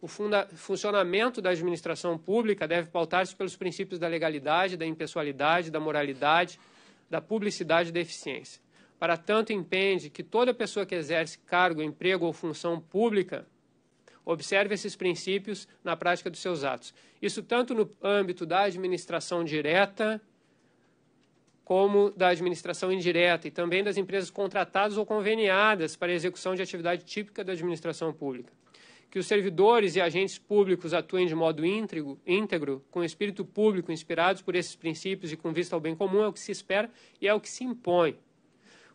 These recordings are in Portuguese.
O funcionamento da administração pública deve pautar-se pelos princípios da legalidade, da impessoalidade, da moralidade, da publicidade e da eficiência. Para tanto, entende que toda pessoa que exerce cargo, emprego ou função pública observe esses princípios na prática dos seus atos. Isso tanto no âmbito da administração direta como da administração indireta e também das empresas contratadas ou conveniadas para a execução de atividade típica da administração pública. Que os servidores e agentes públicos atuem de modo íntegro, com espírito público, inspirados por esses princípios e com vista ao bem comum, é o que se espera e é o que se impõe.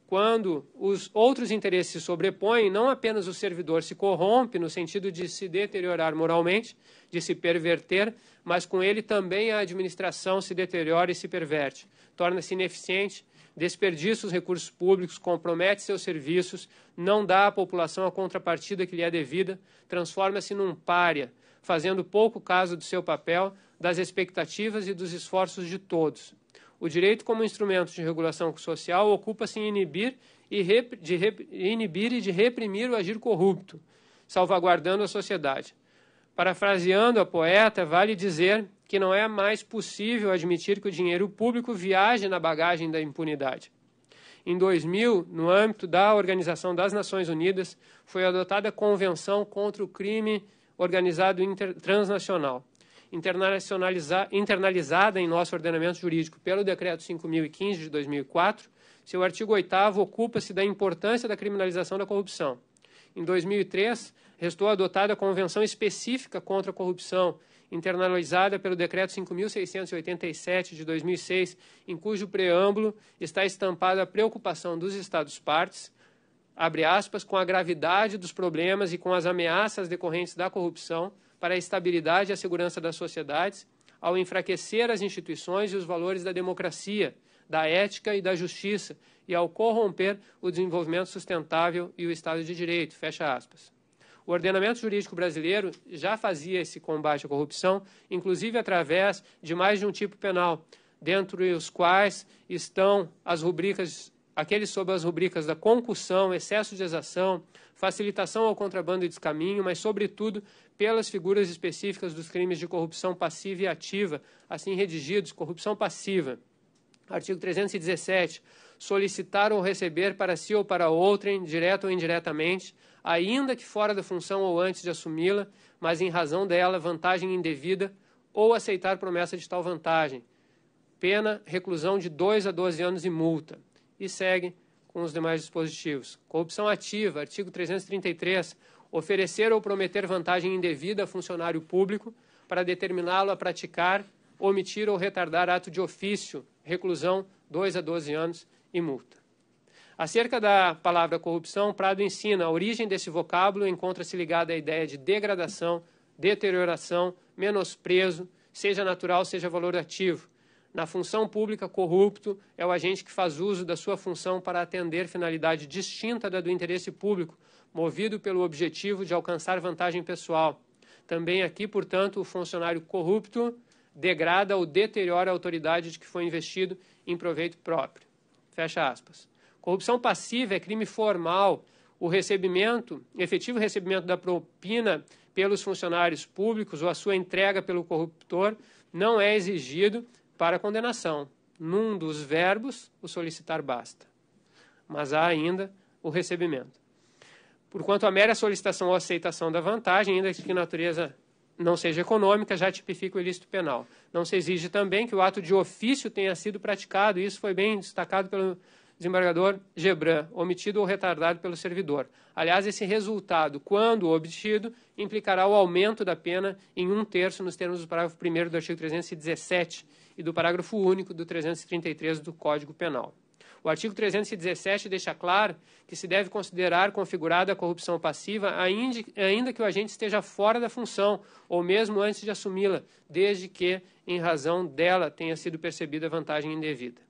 Quando os outros interesses se sobrepõem, não apenas o servidor se corrompe no sentido de se deteriorar moralmente, de se perverter, mas com ele também a administração se deteriora e se perverte. Torna-se ineficiente, desperdiça os recursos públicos, compromete seus serviços, não dá à população a contrapartida que lhe é devida, transforma-se num pária, fazendo pouco caso do seu papel, das expectativas e dos esforços de todos. O direito, como instrumento de regulação social, ocupa-se em inibir e de reprimir o agir corrupto, salvaguardando a sociedade. Parafraseando a poeta, vale dizer que não é mais possível admitir que o dinheiro público viaje na bagagem da impunidade. Em 2000, no âmbito da Organização das Nações Unidas, foi adotada a Convenção contra o Crime Organizado Transnacional, internalizada em nosso ordenamento jurídico pelo Decreto 5.015 de 2004, seu artigo 8º ocupa-se da importância da criminalização da corrupção. Em 2003, restou adotada a Convenção Específica contra a Corrupção, internalizada pelo Decreto 5.687 de 2006, em cujo preâmbulo está estampada a preocupação dos Estados-partes, abre aspas, com a gravidade dos problemas e com as ameaças decorrentes da corrupção, para a estabilidade e a segurança das sociedades, ao enfraquecer as instituições e os valores da democracia, da ética e da justiça, e ao corromper o desenvolvimento sustentável e o Estado de Direito, fecha aspas. O ordenamento jurídico brasileiro já fazia esse combate à corrupção, inclusive através de mais de um tipo penal, dentre os quais estão aqueles sob as rubricas da concussão, excesso de exação, facilitação ao contrabando e descaminho, mas, sobretudo, pelas figuras específicas dos crimes de corrupção passiva e ativa, assim redigidos, corrupção passiva. Artigo 317. Solicitar ou receber para si ou para outrem, direta ou indiretamente, ainda que fora da função ou antes de assumi-la, mas em razão dela, vantagem indevida, ou aceitar promessa de tal vantagem. Pena, reclusão de 2 a 12 anos e multa. E segue com os demais dispositivos. Corrupção ativa, artigo 333, oferecer ou prometer vantagem indevida a funcionário público para determiná-lo a praticar, omitir ou retardar ato de ofício, reclusão 2 a 12 anos e multa. Acerca da palavra corrupção, Prado ensina a origem desse vocábulo encontra-se ligada à ideia de degradação, deterioração, menosprezo, seja natural, seja valorativo. Na função pública, corrupto é o agente que faz uso da sua função para atender finalidade distinta da do interesse público, movido pelo objetivo de alcançar vantagem pessoal. Também aqui, portanto, o funcionário corrupto degrada ou deteriora a autoridade de que foi investido em proveito próprio. Fecha aspas. Corrupção passiva é crime formal. O efetivo recebimento da propina pelos funcionários públicos ou a sua entrega pelo corruptor não é exigido para condenação. Num dos verbos, o solicitar basta. Mas há ainda o recebimento. Porquanto a mera solicitação ou aceitação da vantagem, ainda que de natureza não seja econômica, já tipifica o ilícito penal. Não se exige também que o ato de ofício tenha sido praticado, e isso foi bem destacado pelo desembargador Gebran, omitido ou retardado pelo servidor. Aliás, esse resultado, quando obtido, implicará o aumento da pena em 1/3 nos termos do parágrafo 1º do artigo 317 e do parágrafo único do 333 do Código Penal. O artigo 317 deixa claro que se deve considerar configurada a corrupção passiva ainda que o agente esteja fora da função ou mesmo antes de assumi-la, desde que, em razão dela, tenha sido percebida vantagem indevida.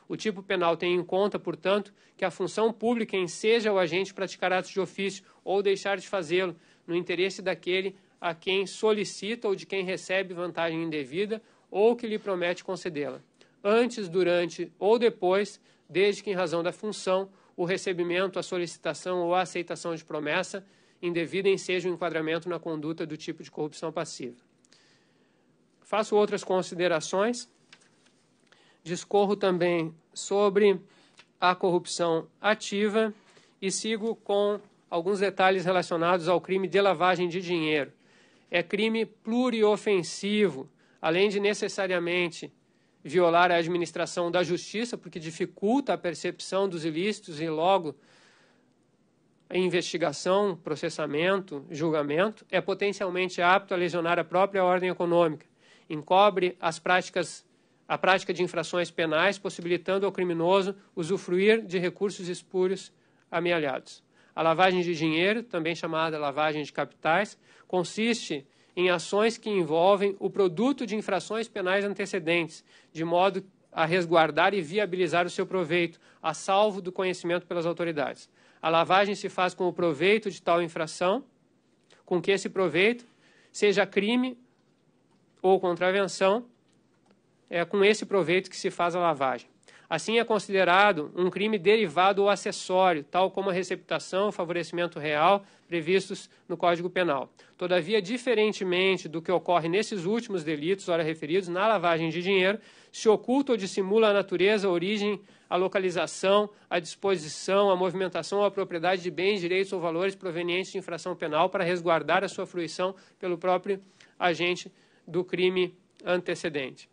O tipo penal tem em conta, portanto, que a função pública enseja o agente praticar atos de ofício ou deixar de fazê-lo, no interesse daquele a quem solicita ou de quem recebe vantagem indevida ou que lhe promete concedê-la. Antes, durante ou depois, desde que em razão da função, o recebimento, a solicitação ou a aceitação de promessa indevida enseja o enquadramento na conduta do tipo de corrupção passiva. Faço outras considerações. Discorro também sobre a corrupção ativa e sigo com alguns detalhes relacionados ao crime de lavagem de dinheiro. É crime pluriofensivo, além de necessariamente violar a administração da justiça, porque dificulta a percepção dos ilícitos e logo a investigação, processamento, julgamento, é potencialmente apto a lesionar a própria ordem econômica, encobre a prática de infrações penais, possibilitando ao criminoso usufruir de recursos espúrios amealhados. A lavagem de dinheiro, também chamada lavagem de capitais, consiste em ações que envolvem o produto de infrações penais antecedentes, de modo a resguardar e viabilizar o seu proveito, a salvo do conhecimento pelas autoridades. A lavagem se faz com o proveito de tal infração, com que esse proveito seja crime ou contravenção, é com esse proveito que se faz a lavagem. Assim, é considerado um crime derivado ou acessório, tal como a receptação, favorecimento real, previstos no Código Penal. Todavia, diferentemente do que ocorre nesses últimos delitos, ora referidos, na lavagem de dinheiro, se oculta ou dissimula a natureza, a origem, a localização, a disposição, a movimentação ou a propriedade de bens, direitos ou valores provenientes de infração penal para resguardar a sua fruição pelo próprio agente do crime antecedente.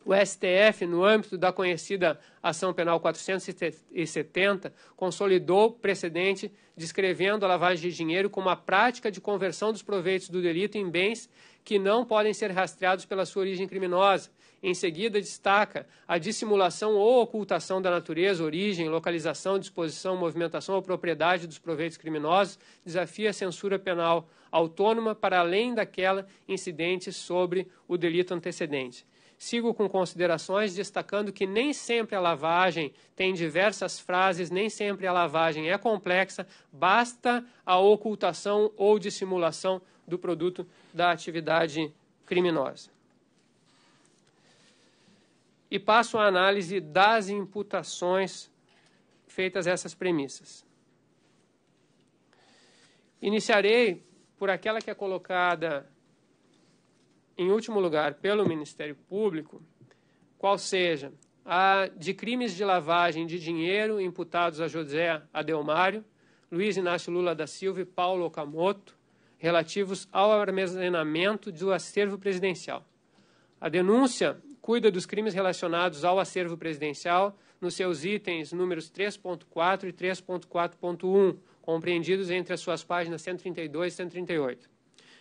O STF, no âmbito da conhecida Ação Penal 470, consolidou precedente descrevendo a lavagem de dinheiro como a prática de conversão dos proveitos do delito em bens que não podem ser rastreados pela sua origem criminosa. Em seguida, destaca a dissimulação ou ocultação da natureza, origem, localização, disposição, movimentação ou propriedade dos proveitos criminosos, desafia a censura penal autônoma para além daquela incidente sobre o delito antecedente. Sigo com considerações, destacando que nem sempre a lavagem tem diversas frases, nem sempre a lavagem é complexa, basta a ocultação ou dissimulação do produto da atividade criminosa. E passo à análise das imputações feitas essas premissas. Iniciarei por aquela que é colocada em último lugar, pelo Ministério Público, qual seja a de crimes de lavagem de dinheiro imputados a José Adelmário, Luiz Inácio Lula da Silva e Paulo Okamoto, relativos ao armazenamento do acervo presidencial. A denúncia cuida dos crimes relacionados ao acervo presidencial nos seus itens números 3.4 e 3.4.1, compreendidos entre as suas páginas 132 e 138.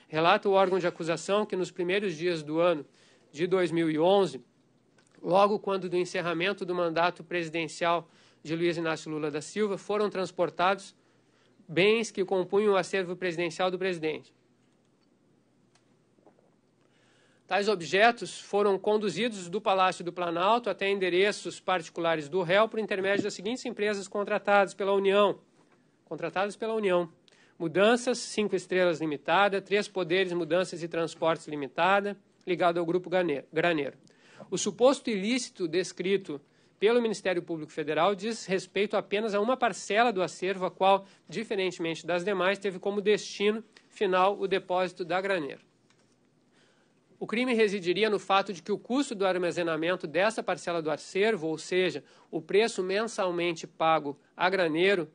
Relata o órgão de acusação que nos primeiros dias do ano de 2011, logo quando do encerramento do mandato presidencial de Luiz Inácio Lula da Silva, foram transportados bens que compunham o acervo presidencial do presidente. Tais objetos foram conduzidos do Palácio do Planalto até endereços particulares do réu por intermédio das seguintes empresas contratadas pela União. Mudanças, 5 Estrelas Limitada, 3 Poderes, Mudanças e Transportes Limitada, ligado ao Grupo Graneiro. O suposto ilícito descrito pelo Ministério Público Federal diz respeito apenas a uma parcela do acervo, a qual, diferentemente das demais, teve como destino final o depósito da Graneiro. O crime residiria no fato de que o custo do armazenamento dessa parcela do acervo, ou seja, o preço mensalmente pago a Graneiro,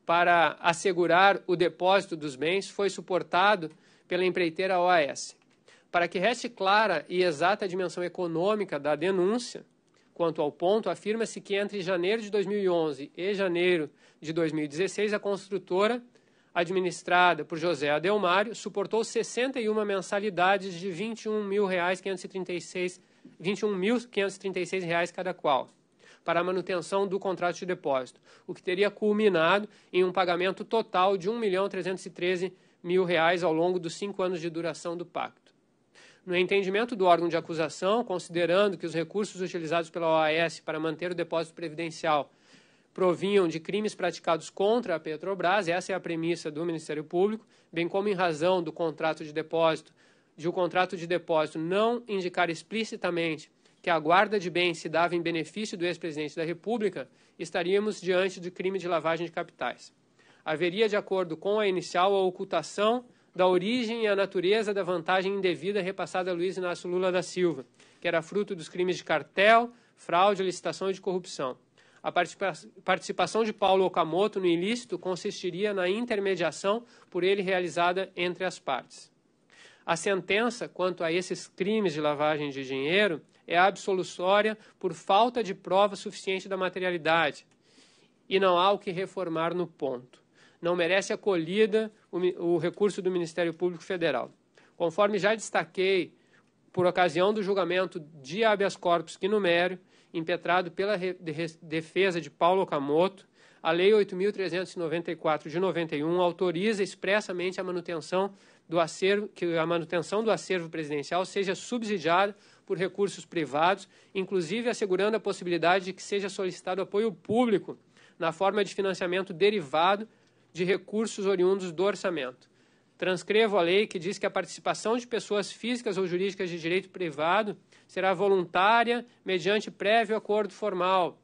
para assegurar o depósito dos bens, foi suportado pela empreiteira OAS. Para que reste clara e exata a dimensão econômica da denúncia, quanto ao ponto, afirma-se que entre janeiro de 2011 e janeiro de 2016, a construtora, administrada por José Adelmário, suportou 61 mensalidades de R$ 21.536 cada qual, para a manutenção do contrato de depósito, o que teria culminado em um pagamento total de R$ 1.313.000 ao longo dos 5 anos de duração do pacto. No entendimento do órgão de acusação, considerando que os recursos utilizados pela OAS para manter o depósito previdencial provinham de crimes praticados contra a Petrobras, essa é a premissa do Ministério Público, bem como em razão do contrato de depósito, não indicar explicitamente que a guarda de bens se dava em benefício do ex-presidente da República, estaríamos diante de crime de lavagem de capitais. haveria, de acordo com a inicial, a ocultação da origem e a natureza da vantagem indevida repassada a Luiz Inácio Lula da Silva, que era fruto dos crimes de cartel, fraude, licitação e de corrupção. A participação de Paulo Okamoto no ilícito consistiria na intermediação por ele realizada entre as partes. A sentença quanto a esses crimes de lavagem de dinheiro é absolutória por falta de prova suficiente da materialidade e não há o que reformar no ponto. Não merece acolhida o recurso do Ministério Público Federal. Conforme já destaquei, por ocasião do julgamento de habeas corpus que numero, impetrado pela defesa de Paulo Okamoto, a Lei 8.394 de 91 autoriza expressamente a manutenção do acervo, que a manutenção do acervo presidencial seja subsidiada por recursos privados, inclusive assegurando a possibilidade de que seja solicitado apoio público na forma de financiamento derivado de recursos oriundos do orçamento. Transcrevo a lei que diz que a participação de pessoas físicas ou jurídicas de direito privado será voluntária mediante prévio acordo formal,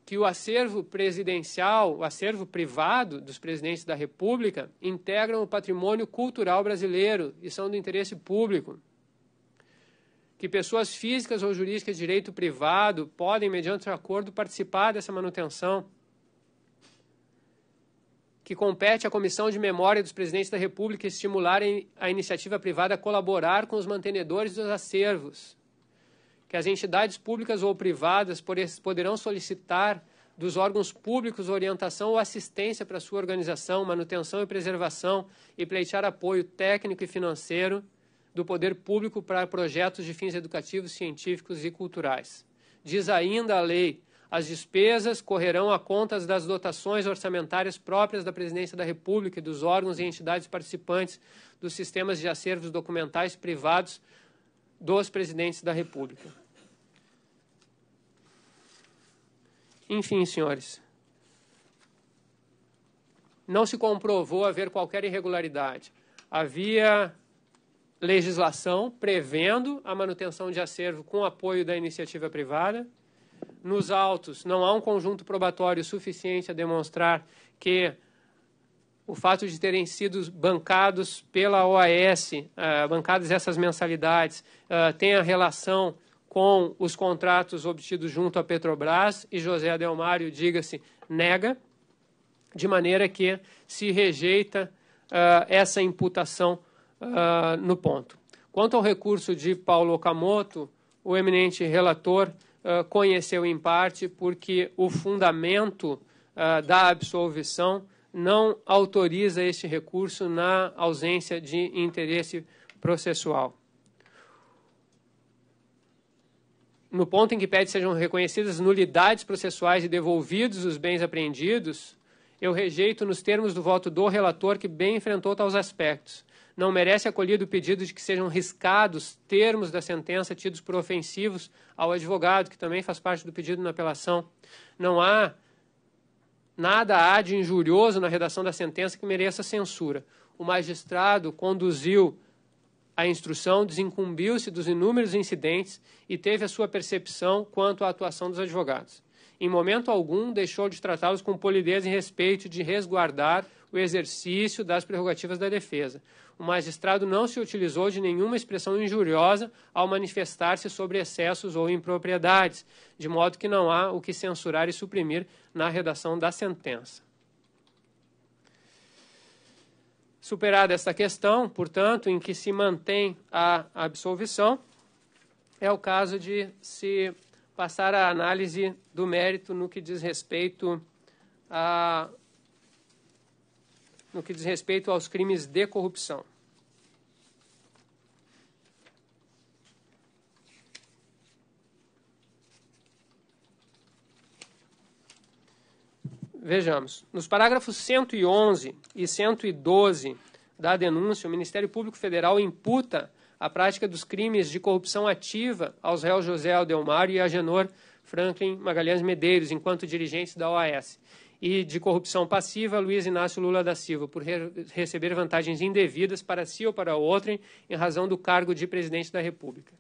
que o acervo presidencial, o acervo privado dos presidentes da República, integram o patrimônio cultural brasileiro e são do interesse público, que pessoas físicas ou jurídicas de direito privado podem, mediante acordo, participar dessa manutenção, que compete à Comissão de Memória dos Presidentes da República estimular a iniciativa privada a colaborar com os mantenedores dos acervos, que as entidades públicas ou privadas poderão solicitar dos órgãos públicos orientação ou assistência para sua organização, manutenção e preservação e pleitear apoio técnico e financeiro do poder público para projetos de fins educativos, científicos e culturais. Diz ainda a lei: as despesas correrão a contas das dotações orçamentárias próprias da Presidência da República e dos órgãos e entidades participantes dos sistemas de acervos documentais privados dos presidentes da República. Enfim, senhores, não se comprovou haver qualquer irregularidade. Havia legislação prevendo a manutenção de acervo com apoio da iniciativa privada. Nos autos, não há um conjunto probatório suficiente a demonstrar que o fato de terem sido bancados pela OAS, bancadas essas mensalidades, tenha relação com os contratos obtidos junto à Petrobras, e José Adelmário, diga-se, nega, de maneira que se rejeita essa imputação no ponto. Quanto ao recurso de Paulo Okamoto, o eminente relator conheceu em parte porque o fundamento da absolvição não autoriza este recurso na ausência de interesse processual. No ponto em que pede sejam reconhecidas nulidades processuais e devolvidos os bens apreendidos, eu rejeito nos termos do voto do relator que bem enfrentou tais aspectos. Não merece acolhido o pedido de que sejam riscados termos da sentença tidos por ofensivos ao advogado, que também faz parte do pedido na apelação. Não há nada de injurioso na redação da sentença que mereça censura. O magistrado conduziu a instrução, desincumbiu-se dos inúmeros incidentes e teve a sua percepção quanto à atuação dos advogados. Em momento algum, deixou de tratá-los com polidez e respeito de resguardar o exercício das prerrogativas da defesa. O magistrado não se utilizou de nenhuma expressão injuriosa ao manifestar-se sobre excessos ou impropriedades, de modo que não há o que censurar e suprimir na redação da sentença. Superada esta questão, portanto, em que se mantém a absolvição, é o caso de se passar a análise do mérito no que diz respeito aos crimes de corrupção. Vejamos, nos parágrafos 111 e 112 da denúncia, o Ministério Público Federal imputa a prática dos crimes de corrupção ativa aos réus José Adelmário e Agenor Franklin Magalhães Medeiros, enquanto dirigentes da OAS, e de corrupção passiva a Luiz Inácio Lula da Silva, por receber vantagens indevidas para si ou para outrem em razão do cargo de presidente da República.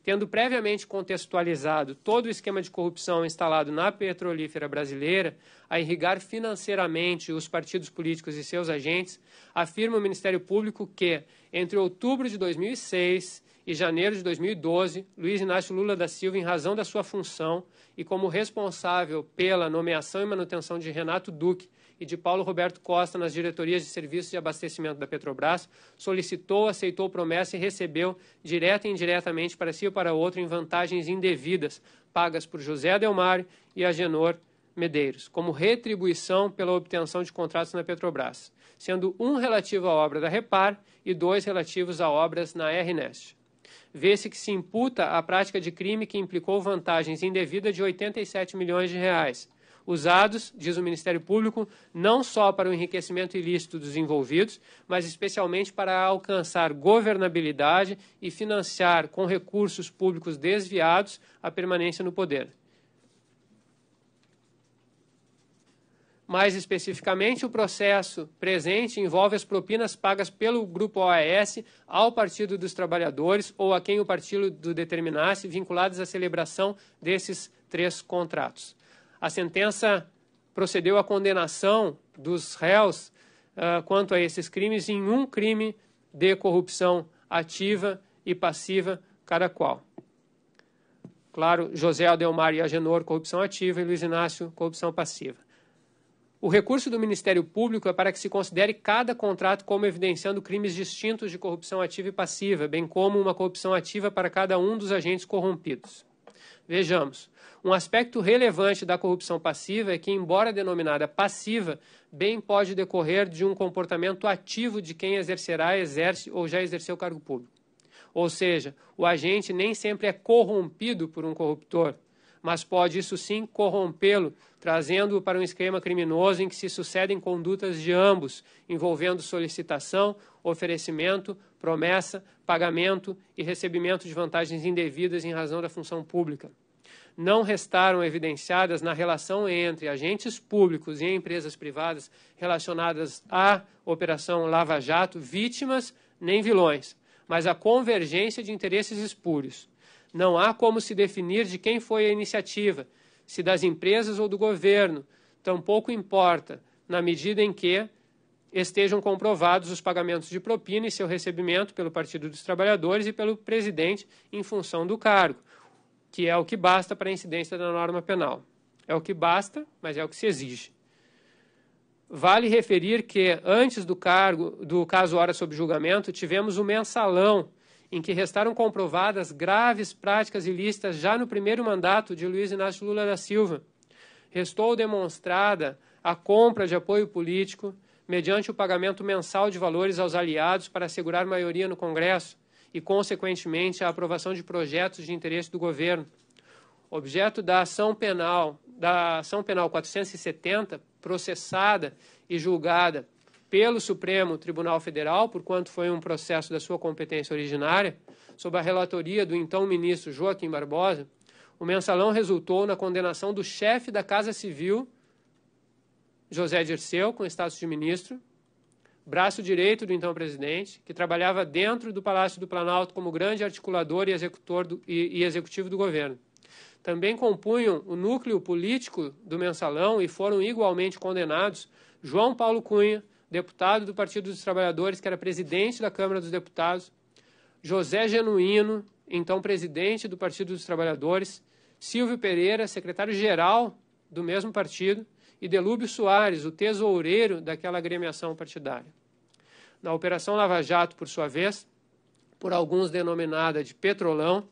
Tendo previamente contextualizado todo o esquema de corrupção instalado na petrolífera brasileira, a irrigar financeiramente os partidos políticos e seus agentes, afirma o Ministério Público que, entre outubro de 2006 e janeiro de 2012, Luiz Inácio Lula da Silva, em razão da sua função e como responsável pela nomeação e manutenção de Renato Duque e de Paulo Roberto Costa nas diretorias de serviços de abastecimento da Petrobras, solicitou, aceitou promessa e recebeu, direta e indiretamente para si ou para outro, em vantagens indevidas, pagas por José Adelmar e Agenor Medeiros, como retribuição pela obtenção de contratos na Petrobras, sendo um relativo à obra da Repar e 2 relativos a obras na RNEST. Vê-se que se imputa a prática de crime que implicou vantagens indevidas de R$ 87 milhões, usados, diz o Ministério Público, não só para o enriquecimento ilícito dos envolvidos, mas especialmente para alcançar governabilidade e financiar com recursos públicos desviados a permanência no poder. Mais especificamente, o processo presente envolve as propinas pagas pelo Grupo OAS ao Partido dos Trabalhadores ou a quem o partido determinasse, vinculados à celebração desses 3 contratos. A sentença procedeu à condenação dos réus quanto a esses crimes em um crime de corrupção ativa e passiva, cada qual. Claro, José Adelmar e Agenor, corrupção ativa, e Luiz Inácio, corrupção passiva. O recurso do Ministério Público é para que se considere cada contrato como evidenciando crimes distintos de corrupção ativa e passiva, bem como uma corrupção ativa para cada um dos agentes corrompidos. Vejamos. Um aspecto relevante da corrupção passiva é que, embora denominada passiva, bem pode decorrer de um comportamento ativo de quem exercerá, exerce ou já exerceu cargo público. Ou seja, o agente nem sempre é corrompido por um corruptor, mas pode, isso sim, corrompê-lo, trazendo-o para um esquema criminoso em que se sucedem condutas de ambos, envolvendo solicitação, oferecimento, promessa, pagamento e recebimento de vantagens indevidas em razão da função pública. Não restaram evidenciadas na relação entre agentes públicos e empresas privadas relacionadas à Operação Lava Jato vítimas nem vilões, mas a convergência de interesses espúrios. Não há como se definir de quem foi a iniciativa, se das empresas ou do governo, tampouco importa, na medida em que estejam comprovados os pagamentos de propina e seu recebimento pelo Partido dos Trabalhadores e pelo presidente em função do cargo, que é o que basta para a incidência da norma penal. É o que basta, mas é o que se exige. Vale referir que, antes do caso Hora sob julgamento, tivemos o mensalão, em que restaram comprovadas graves práticas ilícitas já no primeiro mandato de Luiz Inácio Lula da Silva. Restou demonstrada a compra de apoio político mediante o pagamento mensal de valores aos aliados para assegurar maioria no Congresso e, consequentemente, a aprovação de projetos de interesse do governo. Objeto da ação penal 470, processada e julgada pelo Supremo Tribunal Federal, porquanto foi um processo da sua competência originária, sob a relatoria do então ministro Joaquim Barbosa, o mensalão resultou na condenação do chefe da Casa Civil, José Dirceu, com status de ministro, braço direito do então presidente, que trabalhava dentro do Palácio do Planalto como grande articulador e executivo do governo. Também compunham o núcleo político do mensalão e foram igualmente condenados João Paulo Cunha, deputado do Partido dos Trabalhadores, que era presidente da Câmara dos Deputados, José Genuíno, então presidente do Partido dos Trabalhadores, Silvio Pereira, secretário-geral do mesmo partido, e Delúbio Soares, o tesoureiro daquela agremiação partidária. Na Operação Lava Jato, por sua vez, por alguns denominada de Petrolão,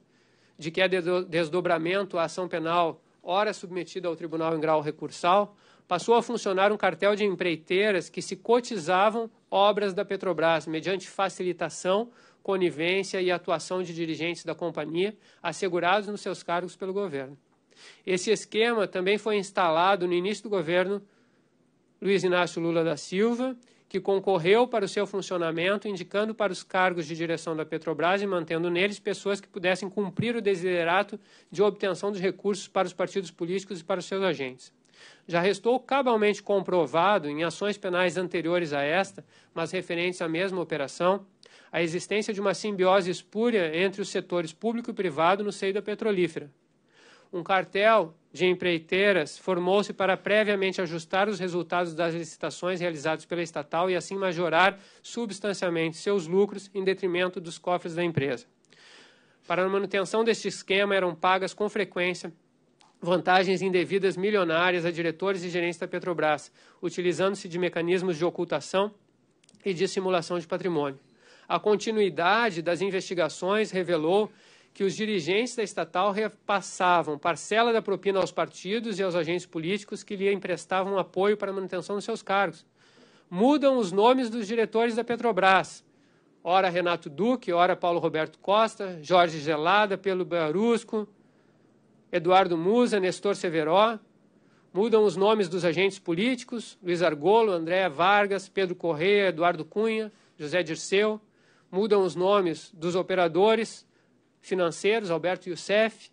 de que é desdobramento à ação penal, ora submetida ao tribunal em grau recursal, passou a funcionar um cartel de empreiteiras que se cotizavam obras da Petrobras mediante facilitação, conivência e atuação de dirigentes da companhia, assegurados nos seus cargos pelo governo. Esse esquema também foi instalado no início do governo Luiz Inácio Lula da Silva, que concorreu para o seu funcionamento, indicando para os cargos de direção da Petrobras e mantendo neles pessoas que pudessem cumprir o desiderato de obtenção dos recursos para os partidos políticos e para os seus agentes. Já restou cabalmente comprovado, em ações penais anteriores a esta, mas referentes à mesma operação, a existência de uma simbiose espúria entre os setores público e privado no seio da petrolífera. Um cartel de empreiteiras formou-se para previamente ajustar os resultados das licitações realizadas pela estatal e assim majorar substancialmente seus lucros em detrimento dos cofres da empresa. Para a manutenção deste esquema eram pagas com frequência vantagens indevidas milionárias a diretores e gerentes da Petrobras, utilizando-se de mecanismos de ocultação e de simulação de patrimônio. A continuidade das investigações revelou que os dirigentes da estatal repassavam parcela da propina aos partidos e aos agentes políticos que lhe emprestavam apoio para a manutenção dos seus cargos. Mudam os nomes dos diretores da Petrobras. Ora Renato Duque, ora Paulo Roberto Costa, Jorge Gelada, Pedro Barusco, Eduardo Musa, Nestor Severó. Mudam os nomes dos agentes políticos, Luiz Argolo, André Vargas, Pedro Correia, Eduardo Cunha, José Dirceu. Mudam os nomes dos operadores financeiros, Alberto Youssef,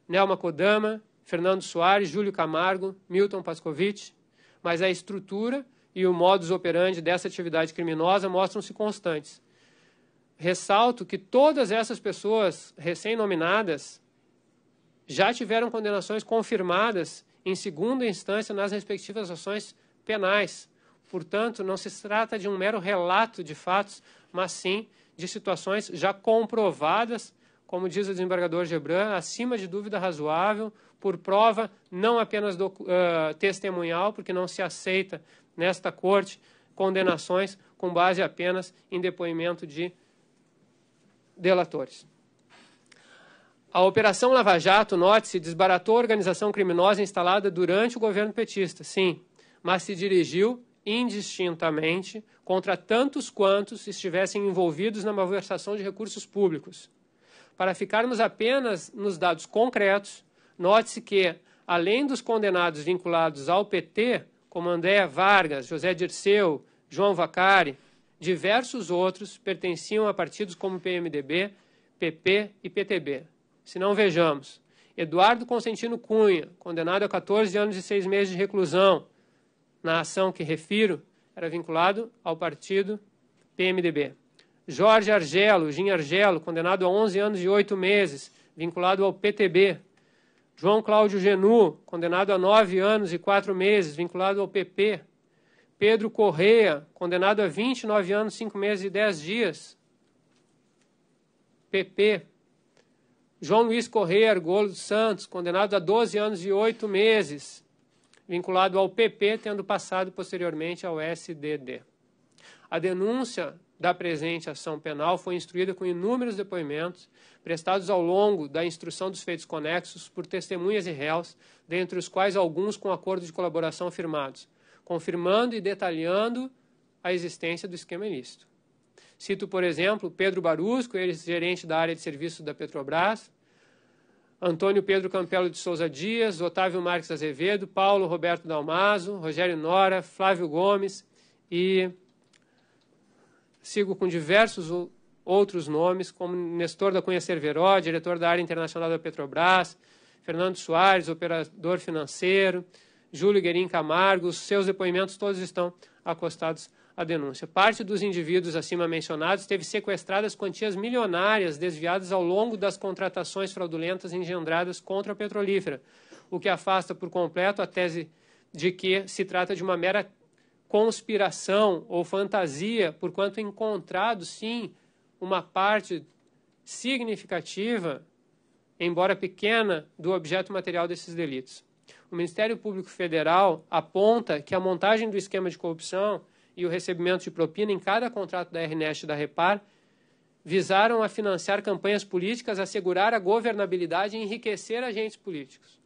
Nelma Kodama, Fernando Soares, Júlio Camargo, Milton Pascovitch, mas a estrutura e o modus operandi dessa atividade criminosa mostram-se constantes. Ressalto que todas essas pessoas recém-nominadas já tiveram condenações confirmadas em segunda instância nas respectivas ações penais. Portanto, não se trata de um mero relato de fatos, mas sim de situações já comprovadas, como diz o desembargador Gebran, acima de dúvida razoável, por prova não apenas testemunhal, porque não se aceita nesta corte condenações com base apenas em depoimento de delatores. A Operação Lava Jato, note-se, desbaratou a organização criminosa instalada durante o governo petista, sim, mas se dirigiu indistintamente contra tantos quantos estivessem envolvidos na malversação de recursos públicos. Para ficarmos apenas nos dados concretos, note-se que, além dos condenados vinculados ao PT, como André Vargas, José Dirceu, João Vacari, diversos outros pertenciam a partidos como PMDB, PP e PTB. Se não vejamos, Eduardo Constantino Cunha, condenado a 14 anos e 6 meses de reclusão, na ação que refiro, era vinculado ao partido PMDB. Jorge Argelo, Jim Argelo, condenado a 11 anos e 8 meses, vinculado ao PTB. João Cláudio Genu, condenado a 9 anos e 4 meses, vinculado ao PP. Pedro Correia, condenado a 29 anos, 5 meses e 10 dias, PP. João Luiz Correia Argolo dos Santos, condenado a 12 anos e 8 meses, vinculado ao PP, tendo passado posteriormente ao SDD. A denúncia da presente ação penal foi instruída com inúmeros depoimentos prestados ao longo da instrução dos feitos conexos por testemunhas e réus, dentre os quais alguns com acordo de colaboração firmados, confirmando e detalhando a existência do esquema ilícito. Cito, por exemplo, Pedro Barusco, ex-gerente da área de serviços da Petrobras, Antônio Pedro Campelo de Souza Dias, Otávio Marques Azevedo, Paulo Roberto Dalmaso, Rogério Nora, Flávio Gomes e sigo com diversos outros nomes, como Nestor da Cunha Cerveró, diretor da área internacional da Petrobras, Fernando Soares, operador financeiro, Júlio Guerin Camargo. Os seus depoimentos todos estão acostados à denúncia. Parte dos indivíduos acima mencionados teve sequestradas quantias milionárias desviadas ao longo das contratações fraudulentas engendradas contra a petrolífera, o que afasta por completo a tese de que se trata de uma mera conspiração ou fantasia, porquanto encontrado, sim, uma parte significativa, embora pequena, do objeto material desses delitos. O Ministério Público Federal aponta que a montagem do esquema de corrupção e o recebimento de propina em cada contrato da RNEST e da Repar visaram a financiar campanhas políticas, assegurar a governabilidade e enriquecer agentes políticos.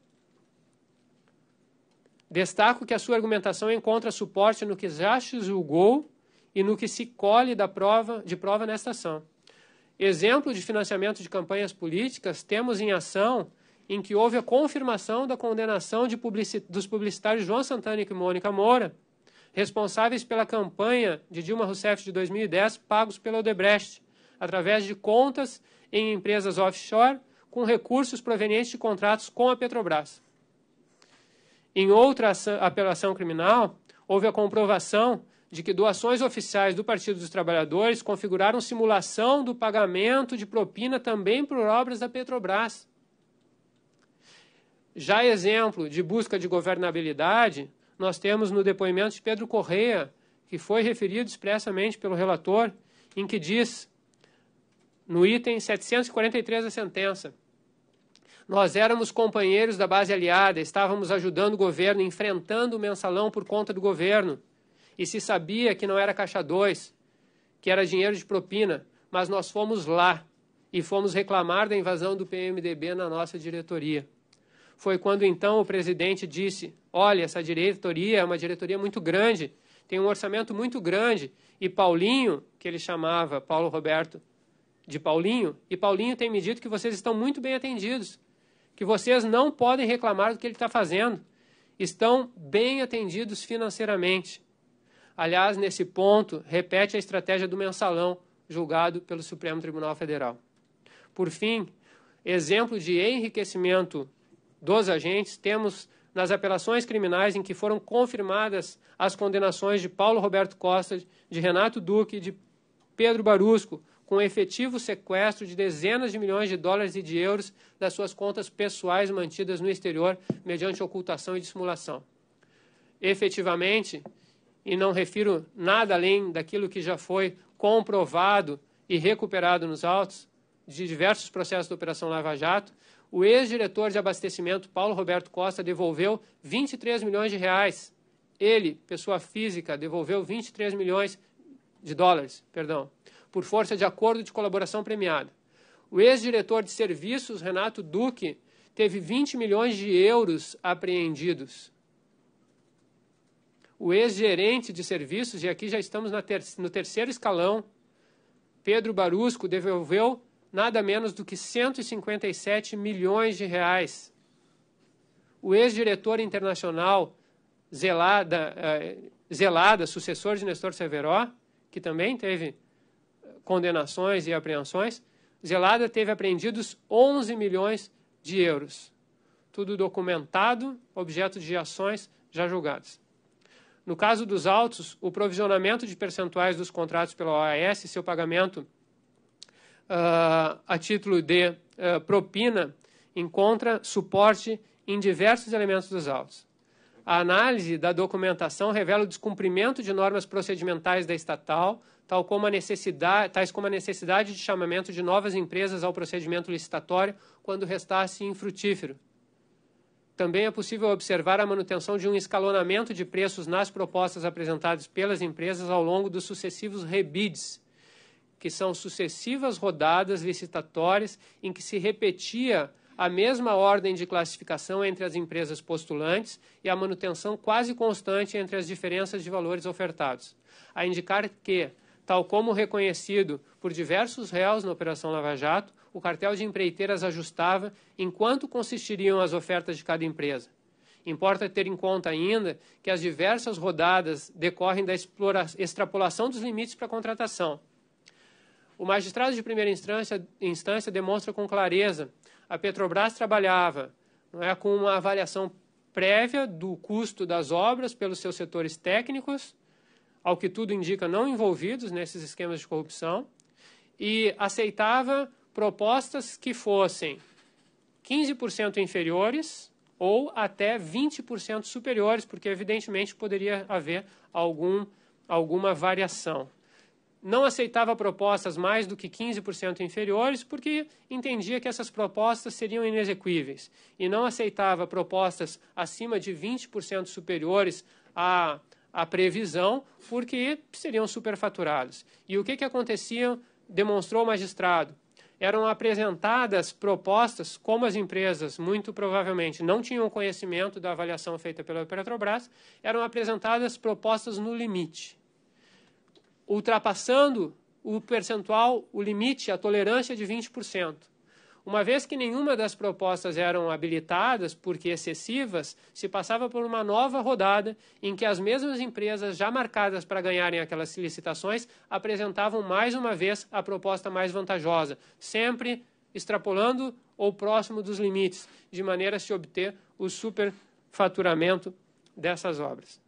Destaco que a sua argumentação encontra suporte no que já se julgou e no que se colhe de prova nesta ação. Exemplo de financiamento de campanhas políticas temos em ação em que houve a confirmação da condenação dos publicitários João Santana e Mônica Moura, responsáveis pela campanha de Dilma Rousseff de 2010, pagos pela Odebrecht, através de contas em empresas offshore com recursos provenientes de contratos com a Petrobras. Em outra apelação criminal, houve a comprovação de que doações oficiais do Partido dos Trabalhadores configuraram simulação do pagamento de propina também por obras da Petrobras. Já exemplo de busca de governabilidade, nós temos no depoimento de Pedro Correia, que foi referido expressamente pelo relator, em que diz, no item 743 da sentença, nós éramos companheiros da base aliada, estávamos ajudando o governo, enfrentando o mensalão por conta do governo, e se sabia que não era caixa 2, que era dinheiro de propina, mas nós fomos lá e fomos reclamar da invasão do PMDB na nossa diretoria. Foi quando então o presidente disse, olha, essa diretoria é uma diretoria muito grande, tem um orçamento muito grande, e Paulinho, que ele chamava Paulo Roberto de Paulinho, e Paulinho tem me dito que vocês estão muito bem atendidos, que vocês não podem reclamar do que ele está fazendo, estão bem atendidos financeiramente. Aliás, nesse ponto, repete a estratégia do mensalão, julgado pelo Supremo Tribunal Federal. Por fim, exemplo de enriquecimento dos agentes, temos nas apelações criminais em que foram confirmadas as condenações de Paulo Roberto Costa, de Renato Duque e de Pedro Barusco, com efetivo sequestro de dezenas de milhões de dólares e de euros das suas contas pessoais mantidas no exterior, mediante ocultação e dissimulação. Efetivamente, e não refiro nada além daquilo que já foi comprovado e recuperado nos autos de diversos processos da Operação Lava Jato, o ex-diretor de abastecimento, Paulo Roberto Costa, devolveu 23 milhões de reais. Ele, pessoa física, devolveu 23 milhões de dólares, por força de acordo de colaboração premiada. O ex-diretor de serviços, Renato Duque, teve 20 milhões de euros apreendidos. O ex-gerente de serviços, e aqui já estamos no terceiro escalão, Pedro Barusco, devolveu nada menos do que 157 milhões de reais. O ex-diretor internacional Zelada, sucessor de Nestor Severo, que também teve condenações e apreensões, Zelada teve apreendidos 11 milhões de euros. Tudo documentado, objeto de ações já julgadas. No caso dos autos, o provisionamento de percentuais dos contratos pela OAS, seu pagamento a título de propina, encontra suporte em diversos elementos dos autos. A análise da documentação revela o descumprimento de normas procedimentais da estatal, tais como a necessidade de chamamento de novas empresas ao procedimento licitatório quando restasse infrutífero. Também é possível observar a manutenção de um escalonamento de preços nas propostas apresentadas pelas empresas ao longo dos sucessivos rebids, que são sucessivas rodadas licitatórias em que se repetia a mesma ordem de classificação entre as empresas postulantes e a manutenção quase constante entre as diferenças de valores ofertados, a indicar que, tal como reconhecido por diversos réus na Operação Lava Jato, o cartel de empreiteiras ajustava em quanto consistiriam as ofertas de cada empresa. Importa ter em conta ainda que as diversas rodadas decorrem da extrapolação dos limites para a contratação. O magistrado de primeira instância demonstra com clareza a Petrobras trabalhava com uma avaliação prévia do custo das obras pelos seus setores técnicos, ao que tudo indica não envolvidos nesses esquemas de corrupção, e aceitava propostas que fossem 15% inferiores ou até 20% superiores, porque evidentemente poderia haver alguma variação. Não aceitava propostas mais do que 15% inferiores, porque entendia que essas propostas seriam inexequíveis. E não aceitava propostas acima de 20% superiores à previsão, porque seriam superfaturadas. E o que acontecia, demonstrou o magistrado. Eram apresentadas propostas, como as empresas, muito provavelmente, não tinham conhecimento da avaliação feita pela Petrobras, eram apresentadas propostas no limite, ultrapassando o percentual, o limite, a tolerância de 20%. Uma vez que nenhuma das propostas eram habilitadas, porque excessivas, se passava por uma nova rodada em que as mesmas empresas já marcadas para ganharem aquelas licitações apresentavam mais uma vez a proposta mais vantajosa, sempre extrapolando ou próximo dos limites, de maneira a se obter o superfaturamento dessas obras.